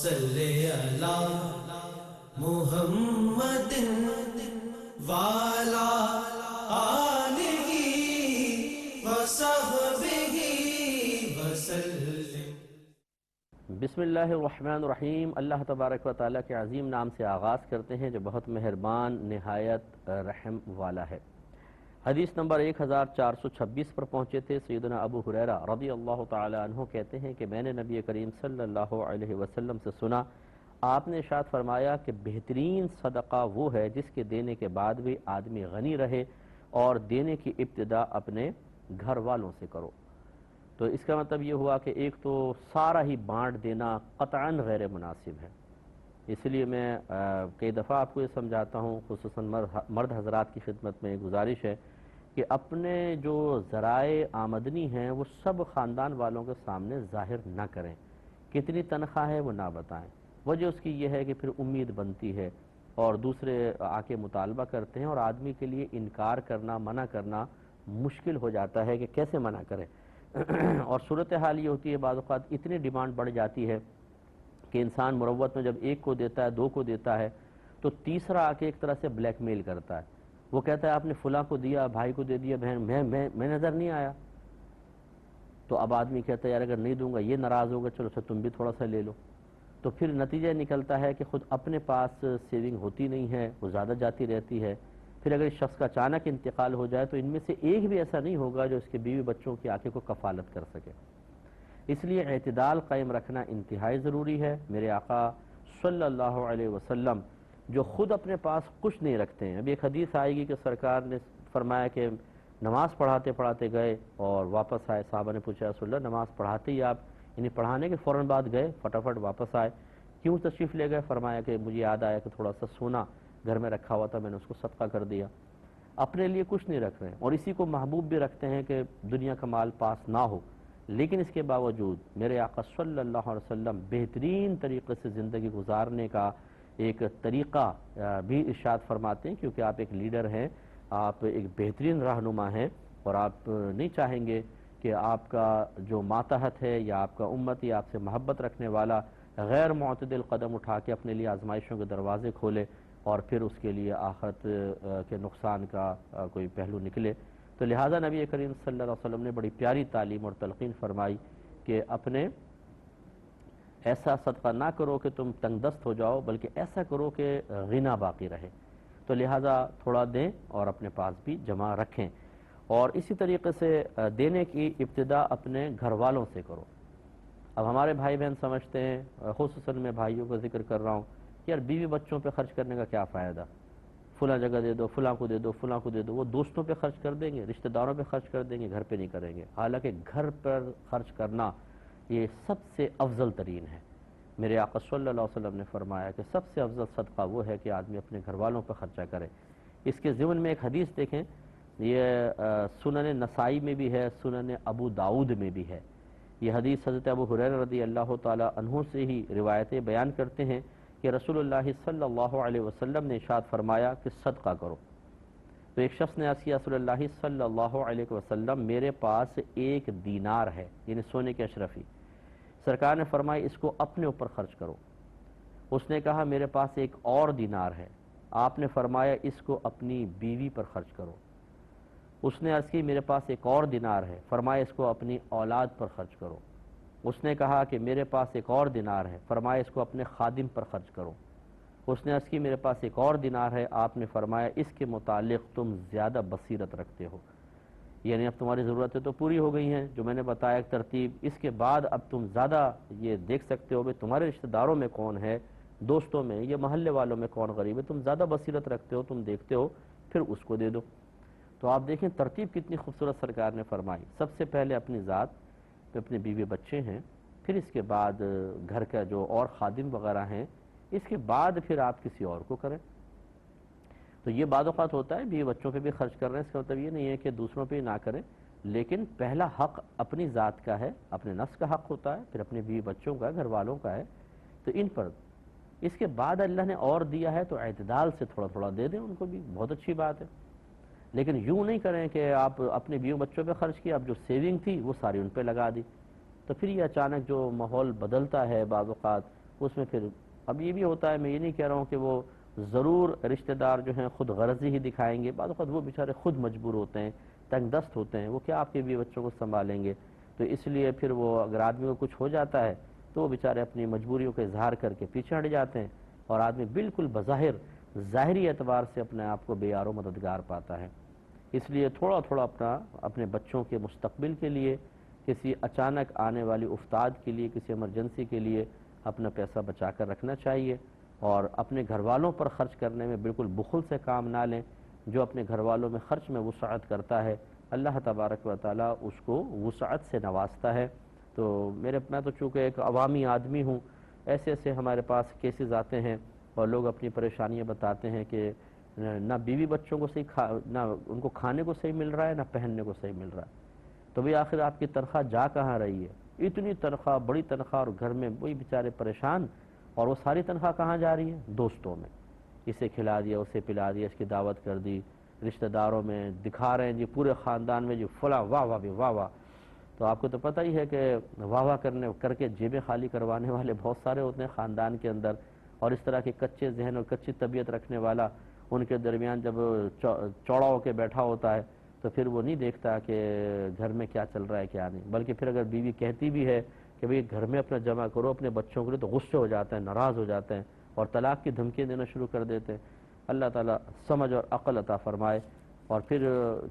صلی علی محمد وعلی آلہ وصحبہ وسلم۔ بسم اللہ الرحمن الرحیم۔ اللہ تبارک و تعالیٰ کے عظیم نام سے آغاز کرتے ہیں جو بہت مہربان نہایت رحم والا ہے۔ حدیث نمبر 1426 پر پہنچے تھے۔ سیدنا ابو ہریرہ رضی اللہ تعالی عنہ کہتے ہیں کہ میں نے نبی کریم صلی اللہ علیہ وسلم سے سنا، آپ نے ارشاد فرمایا کہ بہترین صدقہ وہ ہے جس کے دینے کے بعد بھی آدمی غنی رہے اور دینے کی ابتدا اپنے گھر والوں سے کرو۔ تو اس کا مطلب یہ ہوا کہ ایک تو سارا ہی بانٹ دینا قطعاً غیر مناسب ہے، اس لیے میں کئی دفعہ آپ کو یہ سمجھاتا ہوں، خصوصاً مرد حضرات کی خدمت میں گزارش ہے کہ اپنے جو ذرائع آمدنی ہیں وہ سب خاندان والوں کے سامنے ظاہر نہ کریں، کتنی تنخواہ ہے وہ نہ بتائیں۔ وجہ اس کی یہ ہے کہ پھر امید بنتی ہے اور دوسرے آ کے مطالبہ کرتے ہیں اور آدمی کے لیے انکار کرنا، منع کرنا مشکل ہو جاتا ہے کہ کیسے منع کریں۔ اور صورتحال یہ ہوتی ہے بعض اوقات اتنی ڈیمانڈ بڑھ جاتی ہے کہ انسان مروت میں جب ایک کو دیتا ہے، دو کو دیتا ہے، تو تیسرا آ کے ایک طرح سے بلیک میل کرتا ہے۔ وہ کہتا ہے آپ نے فلاں کو دیا، بھائی کو دے دیا، بہن میں نظر نہیں آیا۔ تو اب آدمی کہتا ہے یار اگر نہیں دوں گا یہ ناراض ہوگا، چلو اچھا تم بھی تھوڑا سا لے لو۔ تو پھر نتیجہ نکلتا ہے کہ خود اپنے پاس سیونگ ہوتی نہیں ہے، وہ زیادہ جاتی رہتی ہے۔ پھر اگر اس شخص کا اچانک انتقال ہو جائے تو ان میں سے ایک بھی ایسا نہیں ہوگا جو اس کے بیوی بچوں کی آنکھوں کو کفالت کر سکے۔ اس لیے اعتدال قائم رکھنا انتہائی ضروری ہے۔ میرے آقا صلی اللہ علیہ وسلم جو خود اپنے پاس کچھ نہیں رکھتے ہیں، ابھی ایک حدیث آئے گی کہ سرکار نے فرمایا کہ نماز پڑھاتے پڑھاتے گئے اور واپس آئے، صحابہ نے پوچھا رسول اللہ نماز پڑھاتے ہی آپ یعنی پڑھانے کے فوراً بعد گئے، فٹافٹ واپس آئے، کیوں تشریف لے گئے؟ فرمایا کہ مجھے یاد آیا کہ تھوڑا سا سونا گھر میں رکھا ہوا تھا، میں نے اس کو صدقہ کر دیا۔ اپنے لیے کچھ نہیں رکھ رہے ہیں اور اسی کو محبوب بھی رکھتے ہیں کہ دنیا کا مال پاس نہ ہو، لیکن اس کے باوجود میرے آقا صلی اللہ علیہ وسلم بہترین طریقے سے زندگی گزارنے کا ایک طریقہ بھی ارشاد فرماتے ہیں، کیونکہ آپ ایک لیڈر ہیں، آپ ایک بہترین رہنما ہیں اور آپ نہیں چاہیں گے کہ آپ کا جو ماتحت ہے یا آپ کا امت یا آپ سے محبت رکھنے والا غیر معتدل قدم اٹھا کے اپنے لیے آزمائشوں کے دروازے کھولے اور پھر اس کے لیے آخرت کے نقصان کا کوئی پہلو نکلے۔ تو لہٰذا نبی کریم صلی اللہ علیہ وسلم نے بڑی پیاری تعلیم اور تلقین فرمائی کہ اپنے ایسا صدقہ نہ کرو کہ تم تنگ دست ہو جاؤ، بلکہ ایسا کرو کہ غنا باقی رہے۔ تو لہٰذا تھوڑا دیں اور اپنے پاس بھی جمع رکھیں، اور اسی طریقے سے دینے کی ابتدا اپنے گھر والوں سے کرو۔ اب ہمارے بھائی بہن سمجھتے ہیں، خصوصاً میں بھائیوں کا ذکر کر رہا ہوں، یار بیوی بچوں پہ خرچ کرنے کا کیا فائدہ، فلاں جگہ دے دو، فلاں کو دے دو، فلاں کو دے دو۔ وہ دوستوں پہ خرچ کر دیں گے، رشتہ داروں پہ خرچ کر دیں گے، گھر پہ نہیں کریں گے۔ حالانکہ گھر پر خرچ کرنا یہ سب سے افضل ترین ہے۔ میرے آقا صلی اللہ علیہ وسلم نے فرمایا کہ سب سے افضل صدقہ وہ ہے کہ آدمی اپنے گھر والوں پر خرچہ کرے۔ اس کے ضمن میں ایک حدیث دیکھیں، یہ سنن نسائی میں بھی ہے، سنن ابو داؤد میں بھی ہے۔ یہ حدیث حضرت ابو ہریرہ رضی اللہ تعالی عنہ سے ہی روایتیں بیان کرتے ہیں کہ رسول اللہ صلی اللہ علیہ وسلم نے ارشاد فرمایا کہ صدقہ کرو۔ تو ایک شخص نے عرض کیا رسول اللہ صلی اللہ علیہ وسلم میرے پاس ایک دینار ہے، یعنی سونے کے اشرفی۔ سرکار نے فرمایا اس کو اپنے اوپر خرچ کرو۔ اس نے کہا میرے پاس ایک اور دینار ہے، آپ نے فرمایا اس کو اپنی بیوی پر خرچ کرو۔ اس نے عرض کی میرے پاس ایک اور دینار ہے، فرمایا اس کو اپنی اولاد پر خرچ کرو۔ اس نے کہا کہ میرے پاس ایک اور دینار ہے، فرمایا اس کو اپنے خادم پر خرچ کرو۔ اس نے عرض کی میرے پاس ایک اور دینار ہے، آپ نے فرمایا اس کے متعلق تم زیادہ بصیرت رکھتے ہو، یعنی اب تمہاری ضرورتیں تو پوری ہو گئی ہیں جو میں نے بتایا ایک ترتیب، اس کے بعد اب تم زیادہ یہ دیکھ سکتے ہو کہ تمہارے رشتہ داروں میں کون ہے، دوستوں میں یا محلے والوں میں کون غریب ہے، تم زیادہ بصیرت رکھتے ہو، تم دیکھتے ہو، پھر اس کو دے دو۔ تو آپ دیکھیں ترتیب کتنی خوبصورت سرکار نے فرمائی، سب سے پہلے اپنی ذات پہ اپنے بیوی بچے ہیں، پھر اس کے بعد گھر کا جو اور خادم وغیرہ ہیں، اس کے بعد پھر آپ کسی اور کو کریں۔ تو یہ بعض اوقات ہوتا ہے بیوی بچوں پہ بھی خرچ کر رہے ہیں، اس کا مطلب یہ نہیں ہے کہ دوسروں پہ نہ کریں، لیکن پہلا حق اپنی ذات کا ہے، اپنے نفس کا حق ہوتا ہے، پھر اپنے بیوی بچوں کا، گھر والوں کا ہے، تو ان پر اس کے بعد اللہ نے اور دیا ہے تو اعتدال سے تھوڑا تھوڑا دے دیں ان کو بھی، بہت اچھی بات ہے۔ لیکن یوں نہیں کریں کہ آپ اپنے بیوی بچوں پہ خرچ کیا، اب جو سیونگ تھی وہ ساری ان پہ لگا دی، تو پھر یہ اچانک جو ماحول بدلتا ہے بعض اوقات اس میں پھر اب یہ بھی ہوتا ہے، میں یہ نہیں کہہ رہا ہوں کہ وہ ضرور رشتہ دار جو ہیں خود غرضی ہی دکھائیں گے، بعض اوقات وہ بیچارے خود مجبور ہوتے ہیں، تنگ دست ہوتے ہیں، وہ کیا آپ کے بیوی بچوں کو سنبھالیں گے، تو اس لیے پھر وہ اگر آدمی کو کچھ ہو جاتا ہے تو وہ بیچارے اپنی مجبوریوں کا اظہار کر کے پیچھے ہٹ جاتے ہیں، اور آدمی بالکل بظاہر ظاہری اعتبار سے اپنے آپ کو بے یار و مددگار پاتا ہے۔ اس لیے تھوڑا تھوڑا اپنے بچوں کے مستقبل کے لیے، کسی اچانک آنے والی افتاد کے لیے، کسی ایمرجنسی کے لیے اپنا پیسہ بچا کر رکھنا چاہیے، اور اپنے گھر والوں پر خرچ کرنے میں بالکل بخل سے کام نہ لیں۔ جو اپنے گھر والوں میں خرچ میں وسعت کرتا ہے، اللہ تبارک و تعالیٰ اس کو وسعت سے نوازتا ہے۔ تو میں تو چونکہ ایک عوامی آدمی ہوں، ایسے ایسے ہمارے پاس کیسز آتے ہیں اور لوگ اپنی پریشانیاں بتاتے ہیں کہ نہ بیوی بچوں کو نہ ان کو کھانے کو صحیح مل رہا ہے، نہ پہننے کو صحیح مل رہا ہے، تو بھئی آخر آپ کی تنخواہ جا کہاں رہی ہے؟ اتنی تنخواہ، بڑی تنخواہ، اور گھر میں وہی بیچارے پریشان، اور وہ ساری تنخواہ کہاں جا رہی ہے؟ دوستوں میں، اسے کھلا دیا، اسے پلا دیا، اس کی دعوت کر دی، رشتہ داروں میں دکھا رہے ہیں جی، پورے خاندان میں جی فلاں واہ واہ بھی واہ واہ۔ تو آپ کو تو پتہ ہی ہے کہ واہ واہ کر کے جیبیں خالی کروانے والے بہت سارے ہوتے ہیں خاندان کے اندر، اور اس طرح کے کچے ذہن اور کچی طبیعت رکھنے والا ان کے درمیان جب چوڑا ہو کے بیٹھا ہوتا ہے تو پھر وہ نہیں دیکھتا کہ گھر میں کیا چل رہا ہے کیا نہیں، بلکہ پھر اگر بیوی کہتی بھی ہے کہ بھئی گھر میں اپنا جمع کرو اپنے بچوں کے لیے، تو غصے ہو جاتے ہیں، ناراض ہو جاتے ہیں، اور طلاق کی دھمکیاں دینا شروع کر دیتے ہیں۔ اللہ تعالیٰ سمجھ اور عقل عطا فرمائے۔ اور پھر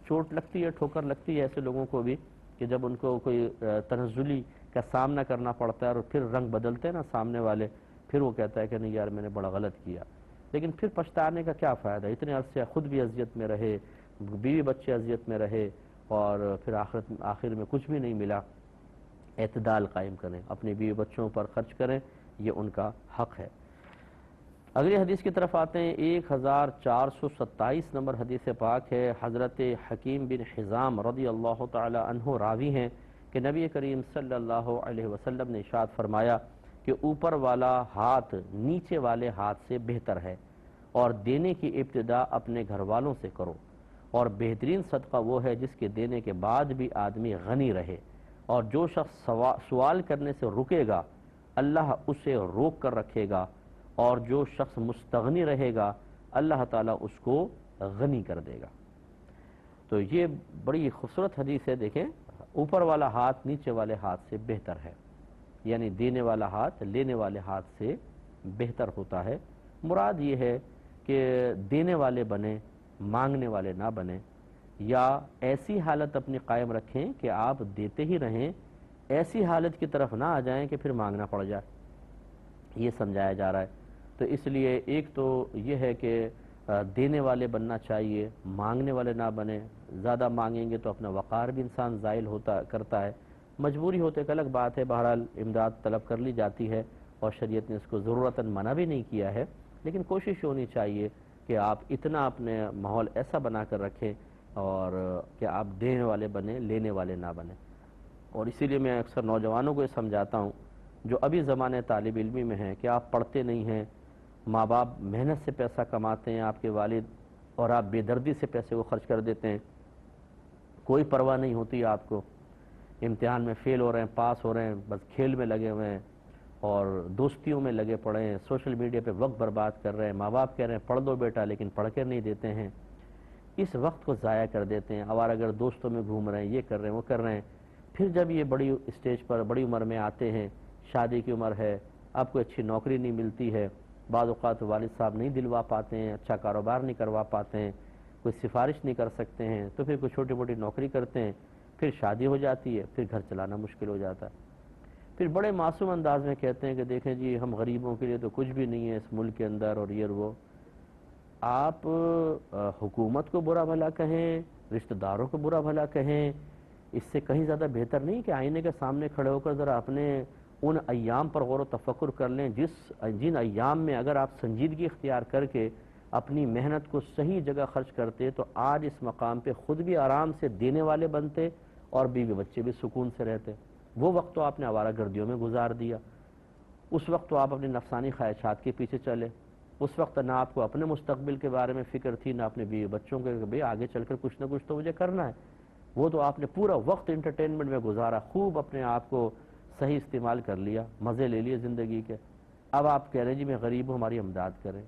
چوٹ لگتی ہے، ٹھوکر لگتی ہے ایسے لوگوں کو بھی کہ جب ان کو کوئی تنزلی کا سامنا کرنا پڑتا ہے اور پھر رنگ بدلتے ہیں نا سامنے والے، پھر وہ کہتا ہے کہ نہیں یار میں نے بڑا غلط کیا، لیکن پھر پچھتانے کا کیا فائدہ؟ اتنے عرصے خود بھی اذیت میں رہے، بیوی بچے اذیت میں رہے، اور پھر آخر میں کچھ بھی نہیں ملا۔ اعتدال قائم کریں، اپنے بیوی بچوں پر خرچ کریں، یہ ان کا حق ہے۔ اگلی حدیث کی طرف آتے ہیں، 1427 نمبر حدیث پاک ہے۔ حضرت حکیم بن حزام رضی اللہ تعالی عنہ راوی ہیں کہ نبی کریم صلی اللہ علیہ وسلم نے ارشاد فرمایا کہ اوپر والا ہاتھ نیچے والے ہاتھ سے بہتر ہے، اور دینے کی ابتدا اپنے گھر والوں سے کرو، اور بہترین صدقہ وہ ہے جس کے دینے کے بعد بھی آدمی غنی رہے، اور جو شخص سوال کرنے سے رکے گا اللہ اسے روک کر رکھے گا، اور جو شخص مستغنی رہے گا اللہ تعالیٰ اس کو غنی کر دے گا۔ تو یہ بڑی خوبصورت حدیث ہے۔ دیکھیں، اوپر والا ہاتھ نیچے والے ہاتھ سے بہتر ہے، یعنی دینے والا ہاتھ لینے والے ہاتھ سے بہتر ہوتا ہے۔ مراد یہ ہے کہ دینے والے بنیں، مانگنے والے نہ بنیں، یا ایسی حالت اپنی قائم رکھیں کہ آپ دیتے ہی رہیں، ایسی حالت کی طرف نہ آ جائیں کہ پھر مانگنا پڑ جائے، یہ سمجھایا جا رہا ہے۔ تو اس لیے ایک تو یہ ہے کہ دینے والے بننا چاہیے، مانگنے والے نہ بنیں۔ زیادہ مانگیں گے تو اپنا وقار بھی انسان زائل کرتا ہے، مجبوری ہوتے ایک الگ بات ہے، بہرحال امداد طلب کر لی جاتی ہے اور شریعت نے اس کو ضرورتاً منع بھی نہیں کیا ہے، لیکن کوشش ہونی چاہیے کہ آپ اتنا اپنے ماحول ایسا بنا کر رکھیں اور کہ آپ دینے والے بنیں، لینے والے نہ بنیں۔ اور اسی لیے میں اکثر نوجوانوں کو یہ سمجھاتا ہوں جو ابھی زمانے طالب علمی میں ہیں کہ آپ پڑھتے نہیں ہیں، ماں باپ محنت سے پیسہ کماتے ہیں آپ کے والد، اور آپ بے دردی سے پیسے کو خرچ کر دیتے ہیں، کوئی پرواہ نہیں ہوتی آپ کو، امتحان میں فیل ہو رہے ہیں، پاس ہو رہے ہیں، بس کھیل میں لگے ہوئے ہیں اور دوستیوں میں لگے پڑے ہیں، سوشل میڈیا پہ وقت برباد کر رہے ہیں، ماں باپ کہہ رہے ہیں پڑھ دو بیٹا لیکن پڑھ کر نہیں دیتے ہیں، اس وقت کو ضائع کر دیتے ہیں، آوارہ دوستوں میں گھوم رہے ہیں، یہ کر رہے ہیں وہ کر رہے ہیں۔ پھر جب یہ بڑی اسٹیج پر بڑی عمر میں آتے ہیں، شادی کی عمر ہے، آپ کو اچھی نوکری نہیں ملتی ہے، بعض اوقات والد صاحب نہیں دلوا پاتے ہیں، اچھا کاروبار نہیں کروا پاتے ہیں، کوئی سفارش نہیں کر سکتے ہیں، تو پھر کوئی چھوٹی موٹی نوکری کرتے ہیں، پھر شادی ہو جاتی ہے، پھر گھر چلانا مشکل ہو جاتا ہے، پھر بڑے معصوم انداز میں کہتے ہیں کہ دیکھیں جی ہم غریبوں کے لیے تو کچھ بھی نہیں ہے اس ملک کے اندر، اور یہ وہ۔ آپ حکومت کو برا بھلا کہیں، رشتہ داروں کو برا بھلا کہیں، اس سے کہیں زیادہ بہتر نہیں کہ آئینے کے سامنے کھڑے ہو کر ذرا اپنے ان ایام پر غور و تفکر کر لیں جن ایام میں اگر آپ سنجیدگی اختیار کر کے اپنی محنت کو صحیح جگہ خرچ کرتے تو آج اس مقام پہ خود بھی آرام سے دینے والے بنتے اور بیوی بچے بھی سکون سے رہتے۔ وہ وقت تو آپ نے آوارہ گردیوں میں گزار دیا، اس وقت تو آپ اپنی نفسانی خواہشات کے پیچھے چلے، اس وقت نہ آپ کو اپنے مستقبل کے بارے میں فکر تھی، نہ اپنے بیوی بچوں کے کہ بھئی آگے چل کر کچھ نہ کچھ تو مجھے کرنا ہے، وہ تو آپ نے پورا وقت انٹرٹینمنٹ میں گزارا، خوب اپنے آپ کو صحیح استعمال کر لیا، مزے لے لیے زندگی کے۔ اب آپ کہہ رہے ہیں جی میں غریب ہوں ہماری امداد کریں،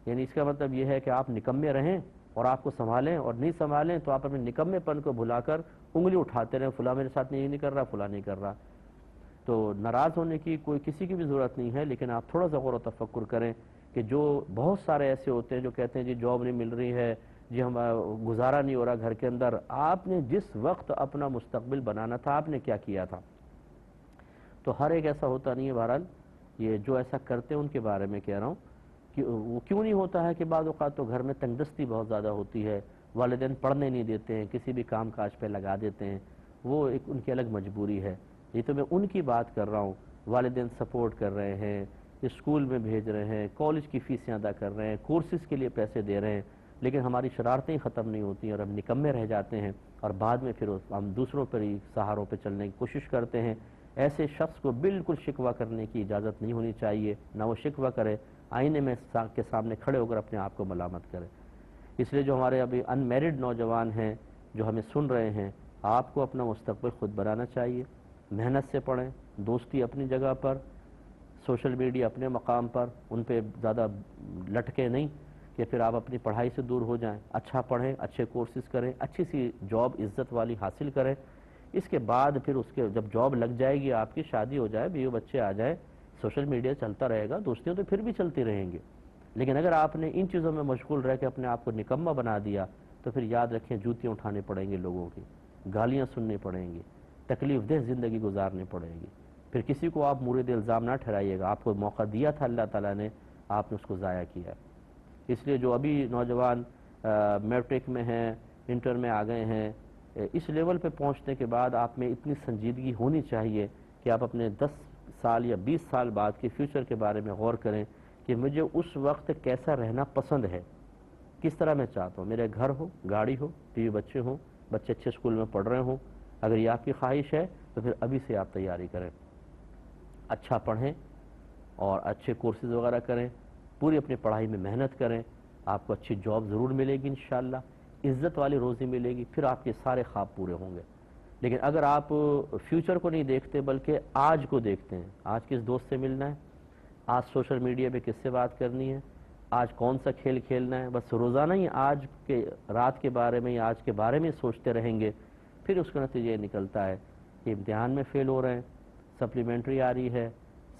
یعنی اس کا مطلب یہ ہے کہ آپ نکمے رہیں اور آپ کو سنبھالیں، اور نہیں سنبھالیں تو آپ اپنے نکمے پن کو بھلا کر انگلی اٹھاتے رہیں، فلاں میرے ساتھ یہ نہیں کر رہا، فلاں نہیں کر رہا۔ تو ناراض ہونے کی کوئی کسی کی بھی ضرورت نہیں ہے، لیکن آپ تھوڑا سا غور و تفکر کریں کہ جو بہت سارے ایسے ہوتے ہیں جو کہتے ہیں جی جاب نہیں مل رہی ہے، جی ہم گزارا نہیں ہو رہا گھر کے اندر۔ آپ نے جس وقت اپنا مستقبل بنانا تھا آپ نے کیا کیا تھا؟ تو ہر ایک ایسا ہوتا نہیں ہے، بہرحال یہ جو ایسا کرتے ہیں ان کے بارے میں کہہ رہا ہوں کہ وہ کیوں نہیں ہوتا ہے کہ بعض اوقات تو گھر میں تنگ دستی بہت زیادہ ہوتی ہے، والدین پڑھنے نہیں دیتے ہیں، کسی بھی کام کاج پہ لگا دیتے ہیں، وہ ایک ان کی الگ مجبوری ہے۔ یہ تو میں ان کی بات کر رہا ہوں، والدین سپورٹ کر رہے ہیں، اسکول میں بھیج رہے ہیں، کالج کی فیسیں ادا کر رہے ہیں، کورسز کے لیے پیسے دے رہے ہیں، لیکن ہماری شرارتیں ختم نہیں ہوتی اور ہم نکمے رہ جاتے ہیں، اور بعد میں پھر ہم دوسروں پر ہی سہاروں پہ چلنے کی کوشش کرتے ہیں۔ ایسے شخص کو بالکل شکوہ کرنے کی اجازت نہیں ہونی چاہیے، نہ وہ شکوہ کرے، آئینے میں کے سامنے کھڑے ہو کر اپنے آپ کو ملامت کرے۔ اس لیے جو ہمارے ابھی ان میرڈ نوجوان ہیں جو ہمیں سن رہے ہیں، آپ کو اپنا مستقبل خود بنانا چاہیے، محنت سے پڑھیں، دوستی اپنی جگہ پر، سوشل میڈیا اپنے مقام پر، ان پہ زیادہ لٹکے نہیں کہ پھر آپ اپنی پڑھائی سے دور ہو جائیں۔ اچھا پڑھیں، اچھے کورسز کریں، اچھی سی جاب عزت والی حاصل کریں، اس کے بعد پھر اس کے جب جاب لگ جائے گی، آپ کی شادی ہو جائے، بیوی بچے آ جائیں، سوشل میڈیا چلتا رہے گا، دوستیاں تو پھر بھی چلتی رہیں گی، لیکن اگر آپ نے ان چیزوں میں مشغول رہ کے اپنے آپ کو نکمہ بنا دیا تو پھر یاد رکھیں جوتیاں اٹھانے پڑیں گے لوگوں کی، گالیاں سننی پڑیں گی، تکلیف دہ زندگی گزارنی پڑے گی۔ پھر کسی کو آپ مورد الزام نہ ٹھہرائیے گا، آپ کو موقع دیا تھا اللہ تعالیٰ نے، آپ نے اس کو ضائع کیا ہے۔ اس لیے جو ابھی نوجوان میٹرک میں ہیں، انٹر میں آ گئے ہیں، اس لیول پہ پہنچنے کے بعد آپ میں اتنی سنجیدگی ہونی چاہیے کہ آپ اپنے 10 سال یا 20 سال بعد کے فیوچر کے بارے میں غور کریں کہ مجھے اس وقت کیسا رہنا پسند ہے، کس طرح میں چاہتا ہوں، میرے گھر ہو، گاڑی ہو، بیوی بچے ہوں، بچے اچھے اسکول میں پڑھ رہے ہوں۔ اگر یہ آپ کی خواہش ہے تو پھر ابھی سے آپ تیاری کریں، اچھا پڑھیں اور اچھے کورسز وغیرہ کریں، پوری اپنی پڑھائی میں محنت کریں، آپ کو اچھی جاب ضرور ملے گی انشاءاللہ، عزت والی روزی ملے گی، پھر آپ کے سارے خواب پورے ہوں گے۔ لیکن اگر آپ فیوچر کو نہیں دیکھتے بلکہ آج کو دیکھتے ہیں، آج کس دوست سے ملنا ہے، آج سوشل میڈیا پہ کس سے بات کرنی ہے، آج کون سا کھیل کھیلنا ہے، بس روزانہ ہی آج کے رات کے بارے میں یا آج کے بارے میں سوچتے رہیں گے، پھر اس کا نتیجہ یہ نکلتا ہے کہ امتحان میں فیل ہو رہے ہیں، سپلیمنٹری آ رہی ہے،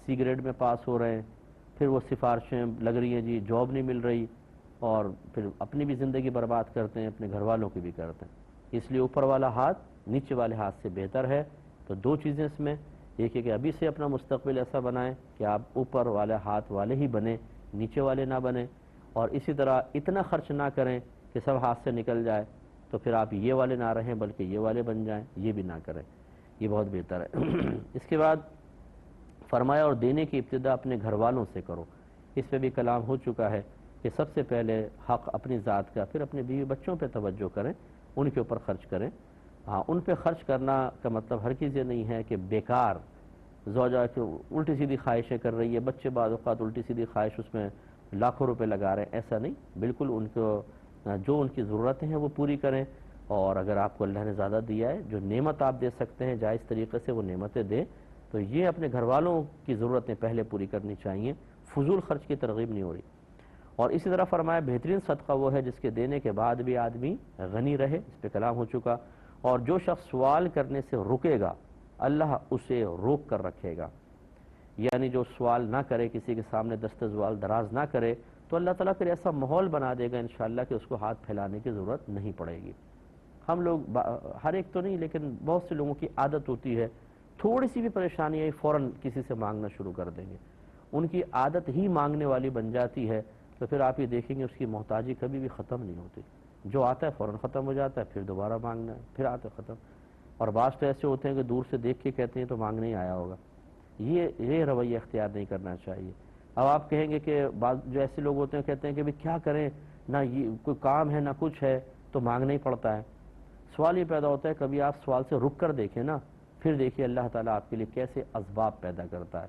سی گریڈ میں پاس ہو رہے ہیں، پھر وہ سفارشیں لگ رہی ہیں جی جاب نہیں مل رہی، اور پھر اپنی بھی زندگی برباد کرتے ہیں، اپنے گھر والوں کی بھی کرتے ہیں۔ اس لیے اوپر والا ہاتھ نیچے والے ہاتھ سے بہتر ہے۔ تو دو چیزیں اس میں، ایک ہے کہ ابھی سے اپنا مستقبل ایسا بنائیں کہ آپ اوپر والے ہاتھ والے ہی بنیں، نیچے والے نہ بنیں، اور اسی طرح اتنا خرچ نہ کریں کہ سب ہاتھ سے نکل جائے، تو پھر آپ یہ والے نہ رہیں بلکہ یہ والے بن جائیں، یہ بھی نہ کریں، یہ بہت بہتر ہے۔ اس کے بعد فرمایا اور دینے کی ابتدا اپنے گھر والوں سے کرو، اس پہ بھی کلام ہو چکا ہے کہ سب سے پہلے حق اپنی ذات کا، پھر اپنے بیوی بچوں پہ توجہ کریں، ان کے اوپر خرچ کریں۔ ہاں، ان پہ خرچ کرنا کا مطلب ہر چیز یہ نہیں ہے کہ بیکار زوجہ کی الٹی سیدھی خواہشیں کر رہی ہے، بچے بعض اوقات الٹی سیدھی خواہش اس میں لاکھوں روپے لگا رہے ہیں، ایسا نہیں، بالکل ان کو جو ان کی ضرورتیں ہیں وہ پوری کریں، اور اگر آپ کو اللہ نے زیادہ دیا ہے، جو نعمت آپ دے سکتے ہیں جائز طریقے سے وہ نعمتیں دیں، تو یہ اپنے گھر والوں کی ضرورتیں پہلے پوری کرنی چاہیے، فضول خرچ کی ترغیب نہیں ہو رہی۔ اور اسی طرح فرمایا بہترین صدقہ وہ ہے جس کے دینے کے بعد بھی آدمی غنی رہے، اس پہ کلام ہو چکا، اور جو شخص سوال کرنے سے رکے گا اللہ اسے روک کر رکھے گا، یعنی جو سوال نہ کرے، کسی کے سامنے دست زوال دراز نہ کرے، تو اللہ تعالیٰ پھر ایسا ماحول بنا دے گا انشاءاللہ کہ اس کو ہاتھ پھیلانے کی ضرورت نہیں پڑے گی۔ ہم لوگ ہر ایک تو نہیں لیکن بہت سے لوگوں کی عادت ہوتی ہے، تھوڑی سی بھی پریشانی آئی فوراً کسی سے مانگنا شروع کر دیں گے، ان کی عادت ہی مانگنے والی بن جاتی ہے، تو پھر آپ یہ دیکھیں گے اس کی محتاجی کبھی بھی ختم نہیں ہوتی، جو آتا ہے فوراً ختم ہو جاتا ہے، پھر دوبارہ مانگنا ہے، پھر آتا ہے ختم۔ اور بعض تو ایسے ہوتے ہیں کہ دور سے دیکھ کے کہتے ہیں تو مانگنے ہی آیا ہوگا، یہ رویہ اختیار نہیں کرنا چاہیے۔ اب آپ کہیں گے کہ بعض جو ایسے لوگ ہوتے ہیں کہتے ہیں کہ بھی کیا کریں، نہ یہ کوئی کام ہے نہ کچھ ہے تو مانگنا ہی پڑتا ہے۔ سوال یہ پیدا ہوتا ہے کبھی آپ سوال سے رک کر دیکھیں نا، پھر دیکھیے اللہ تعالیٰ آپ کے لیے کیسے اسباب پیدا کرتا ہے۔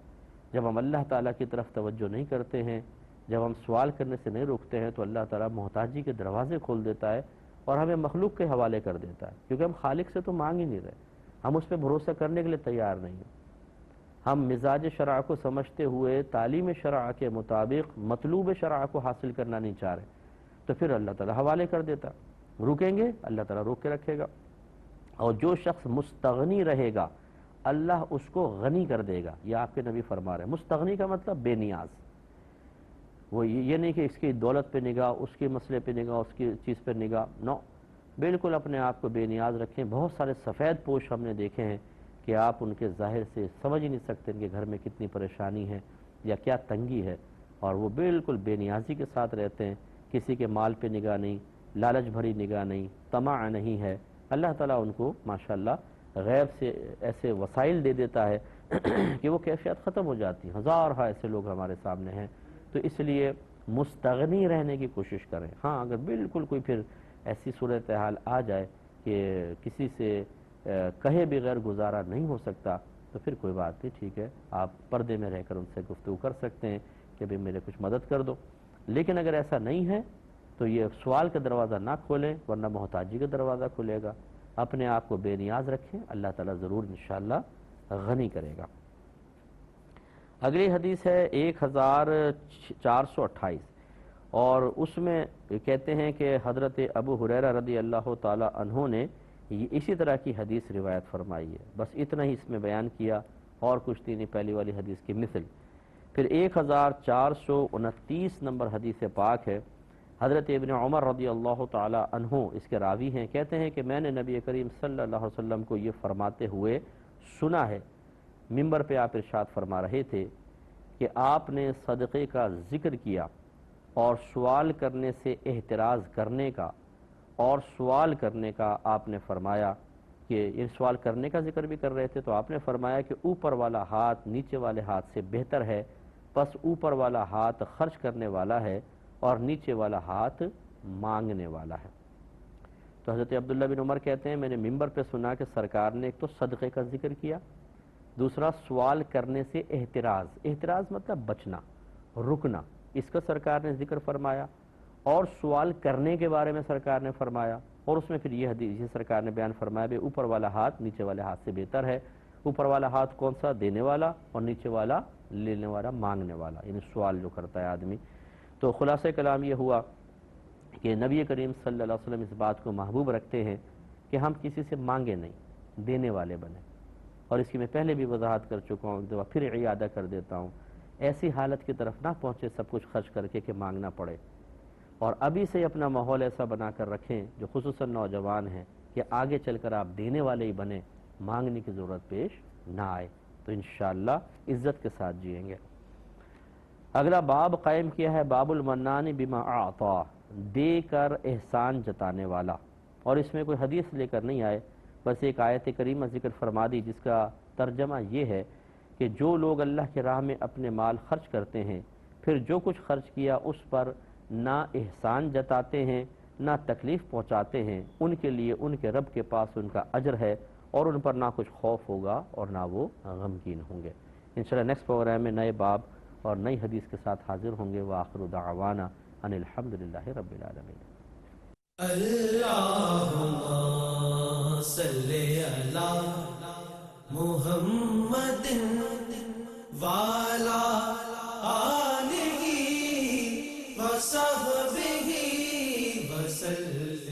جب ہم اللہ تعالیٰ کی طرف توجہ نہیں کرتے ہیں، جب ہم سوال کرنے سے نہیں روکتے ہیں، تو اللہ تعالیٰ محتاجی کے دروازے کھول دیتا ہے اور ہمیں مخلوق کے حوالے کر دیتا ہے، کیونکہ ہم خالق سے تو مانگ ہی نہیں رہے، ہم اس پہ بھروسہ کرنے کے لیے تیار نہیں ہیں۔ ہم مزاج شرع کو سمجھتے ہوئے تعلیم شرع کے مطابق مطلوب شرع کو حاصل کرنا نہیں چاہ رہے تو پھر اللہ تعالیٰ حوالے کر دیتا، رکیں گے اللہ تعالیٰ روک کے رکھے گا. اور جو شخص مستغنی رہے گا اللہ اس کو غنی کر دے گا. یہ آپ کے نبی فرما رہے ہیں. مستغنی کا مطلب بے نیاز. وہ یہ نہیں کہ اس کی دولت پہ نگاہ، اس کے مسئلے پہ نگاہ، اس کی چیز پہ نگاہ، نو، بالکل اپنے آپ کو بے نیاز رکھیں. بہت سارے سفید پوش ہم نے دیکھے ہیں کہ آپ ان کے ظاہر سے سمجھ ہی نہیں سکتے ان کے گھر میں کتنی پریشانی ہے یا کیا تنگی ہے، اور وہ بالکل بے نیازی کے ساتھ رہتے ہیں. کسی کے مال پہ نگاہ نہیں، لالچ بھری نگاہ نہیں، طمع نہیں ہے. اللہ تعالیٰ ان کو ماشاءاللہ غیب سے ایسے وسائل دے دیتا ہے کہ وہ کیفیت ختم ہو جاتی. ہزارہ ایسے لوگ ہمارے سامنے ہیں. تو اس لیے مستغنی رہنے کی کوشش کریں. ہاں اگر بالکل کوئی پھر ایسی صورتحال آ جائے کہ کسی سے کہے بغیر گزارا نہیں ہو سکتا تو پھر کوئی بات نہیں، ٹھیک ہے، آپ پردے میں رہ کر ان سے گفتگو کر سکتے ہیں کہ بھئی میرے کچھ مدد کر دو. لیکن اگر ایسا نہیں ہے تو یہ سوال کا دروازہ نہ کھولیں ورنہ محتاجی کا دروازہ کھلے گا. اپنے آپ کو بے نیاز رکھیں، اللہ تعالیٰ ضرور انشاءاللہ غنی کرے گا. اگلی حدیث ہے 1428 اور اس میں کہتے ہیں کہ حضرت ابو ہریرہ رضی اللہ تعالی عنہ نے اسی طرح کی حدیث روایت فرمائی ہے. بس اتنا ہی اس میں بیان کیا اور کچھ نہیں پہلی والی حدیث کی مثل. پھر 1429 نمبر حدیث پاک ہے. حضرت ابن عمر رضی اللہ تعالی عنہ اس کے راوی ہیں، کہتے ہیں کہ میں نے نبی کریم صلی اللہ علیہ وسلم کو یہ فرماتے ہوئے سنا ہے. منبر پہ آپ ارشاد فرما رہے تھے کہ آپ نے صدقے کا ذکر کیا اور سوال کرنے سے احتراز کرنے کا، اور سوال کرنے کا آپ نے فرمایا کہ یہ سوال کرنے کا ذکر بھی کر رہے تھے تو آپ نے فرمایا کہ اوپر والا ہاتھ نیچے والے ہاتھ سے بہتر ہے، پس اوپر والا ہاتھ خرچ کرنے والا ہے اور نیچے والا ہاتھ مانگنے والا ہے. تو حضرت عبداللہ بن عمر کہتے ہیں میں نے منبر پہ سنا کہ سرکار نے ایک تو صدقے کا ذکر کیا، دوسرا سوال کرنے سے احتراز، احتراز مطلب بچنا، رکنا، اس کا سرکار نے ذکر فرمایا، اور سوال کرنے کے بارے میں سرکار نے فرمایا. اور اس میں پھر یہ حدیث یہ سرکار نے بیان فرمایا کہ اوپر والا ہاتھ نیچے والے ہاتھ سے بہتر ہے. اوپر والا ہاتھ کون سا؟ دینے والا، اور نیچے والا لینے والا، مانگنے والا، یعنی سوال جو کرتا ہے آدمی. تو خلاصہ کلام یہ ہوا کہ نبی کریم صلی اللہ علیہ وسلم اس بات کو محبوب رکھتے ہیں کہ ہم کسی سے مانگے نہیں، دینے والے بنیں. اور اس کی میں پہلے بھی وضاحت کر چکا ہوں، ایک دفعہ پھر اعادہ کر دیتا ہوں. ایسی حالت کی طرف نہ پہنچے سب کچھ خرچ کر کے کہ مانگنا پڑے. اور ابھی سے اپنا ماحول ایسا بنا کر رکھیں جو خصوصاً نوجوان ہیں کہ آگے چل کر آپ دینے والے ہی بنیں، مانگنے کی ضرورت پیش نہ آئے تو انشاءاللہ عزت کے ساتھ جئیں گے. اگلا باب قائم کیا ہے باب المنان بما اعطا، دے کر احسان جتانے والا. اور اس میں کوئی حدیث لے کر نہیں آئے، بس ایک آیت کریمہ ذکر فرما دی جس کا ترجمہ یہ ہے کہ جو لوگ اللہ کی راہ میں اپنے مال خرچ کرتے ہیں پھر جو کچھ خرچ کیا اس پر نہ احسان جتاتے ہیں نہ تکلیف پہنچاتے ہیں، ان کے لیے ان کے رب کے پاس ان کا اجر ہے اور ان پر نہ کچھ خوف ہوگا اور نہ وہ غمگین ہوں گے. انشاءاللہ نیکسٹ پروگرام میں نئے باب اور نئی حدیث کے ساتھ حاضر ہوں گے. وآخر دعوانا ان الحمدللہ رب العالمین. اللہم صلی علی محمد وعلی